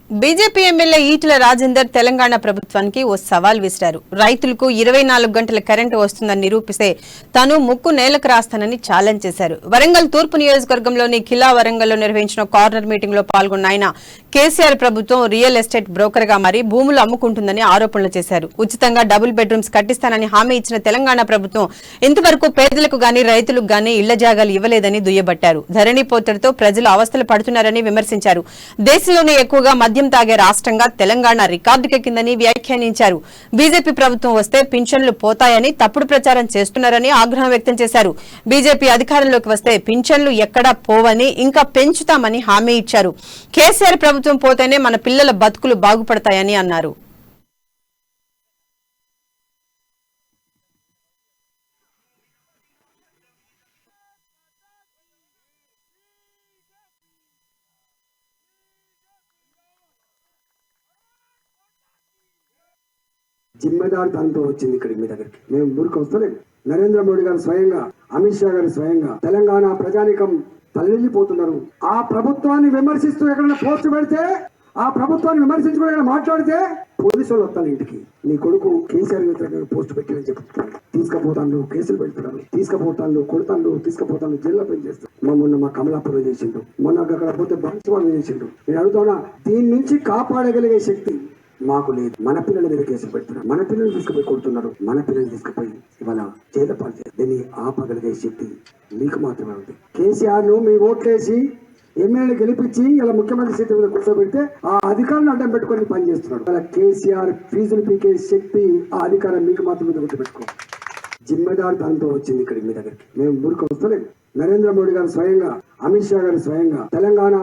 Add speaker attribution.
Speaker 1: BJP MLA Etela Rajender Telangana ప్రభుత్వానికి ఓ సవాల్ విసిరారు. రైతులకు 24 గంటల కరెంటు వస్తుందని నిరూపిస్తే తాను ముక్కు నేలకు రాస్తానని ఛాలెంజ్ చేశారు. వరంగల్ తూర్పు నియోజకవర్గంలోని ఖిలా వరంగల్లో నిర్వహించిన కార్నర్ మీటింగ్ లో పాల్గొన్న ఆయన కేసీఆర్ ప్రభుత్వం రియల్ ఎస్టేట్ బ్రోకర్ గా మారి భూములు అమ్ముకుంటుందని ఆరోపణలు చేశారు. ఉచితంగా డబుల్ బెడ్రూమ్స్ కట్టిస్తానని హామీ ఇచ్చిన తెలంగాణ ప్రభుత్వం ఇంతవరకు పేదలకు గాని రైతులకు గాని ఇళ్ల జాగాలు ఇవ్వలేదని దుయ్యబట్టారు. ధరణి పోతడితో ప్రజలు అవస్థలు పడుతున్నారని విమర్శించారు. దేశంలోనే ఎక్కువగా మద్యం తాగే రాష్ట్రంగా తెలంగాణ రికార్డుకెక్కిందని వ్యాఖ్యానించారు. బీజేపీ ప్రభుత్వం వస్తే పింఛన్లు పోతాయని తప్పుడు ప్రచారం చేస్తున్నారని ఆగ్రహం వ్యక్తం చేశారు. బీజేపీ అధికారంలోకి వస్తే పింఛన్లు ఎక్కడా పోవని ఇంకా పెంచుతామని హామీ ఇచ్చారు. కేసీఆర్ ప్రభుత్వం పోతేనే మన పిల్లల బతుకులు బాగుపడతాయని అన్నారు.
Speaker 2: జిమ్మెదారు దాంతో వచ్చింది ఇక్కడికి మీ దగ్గరికి. మేము ఊరికి వస్తలేము. నరేంద్ర మోడీ గారు స్వయంగా, అమిత్ షా గారు స్వయంగా తెలంగాణ ప్రజానికం తల్లిపోతున్నారు. ఆ ప్రభుత్వాన్ని విమర్శిస్తూ ఎక్కడైనా పోస్ట్ పెడితే, ఆ ప్రభుత్వాన్ని విమర్శించుకుని మాట్లాడితే పోలీసులు వస్తాను ఇంటికి. నీ కొడుకు కేసీఆర్ వ్యతిరేకంగా పోస్ట్ పెట్టారని చెప్తాను, తీసుకుపోతాను, కేసులు పెడతాను, తీసుకుపోతాను, కొడతాను, తీసుకుపోతాను, జైల్లో పెంచేస్తాను. మొన్న మా కమలాపురం చేసిండు, మొన్న అక్కడ పోతే బాన్సువాళ్ళు చేసిండు. నేను అడుగుతున్నా, దీని నుంచి కాపాడగలిగే శక్తి మాకు లేదు. మన పిల్లల మీద కేసులు పెడుతున్నారు, మన పిల్లలు తీసుకుపోయి కొడుతున్నారు, మన పిల్లలు తీసుకుపోయి ఇవాళ జైలు పాలు. దీన్ని ఆపగలిగే శక్తి మీకు మాత్రమే ఉంది. కేసీఆర్ ను మీ ఓట్లేసి ఎమ్మెల్యేలు గెలిపించి ఇలా ముఖ్యమంత్రి సీటు మీద కూర్చోబెడితే ఆ అధికారులను అడ్డం పెట్టుకొని పనిచేస్తున్నాడు. అలా కేసీఆర్ ఫీజులు పీకే శక్తి, ఆ అధికారం మీకు మాత్రమే గుర్తుపెట్టుకో. జిమ్మెదారు దాంతో వచ్చింది ఇక్కడికి మీ దగ్గరికి. మేము ఊరికి వస్తలేము. నరేంద్ర మోడీ గారు స్వయంగా, అమిత్ షా గారు స్వయంగా తెలంగాణ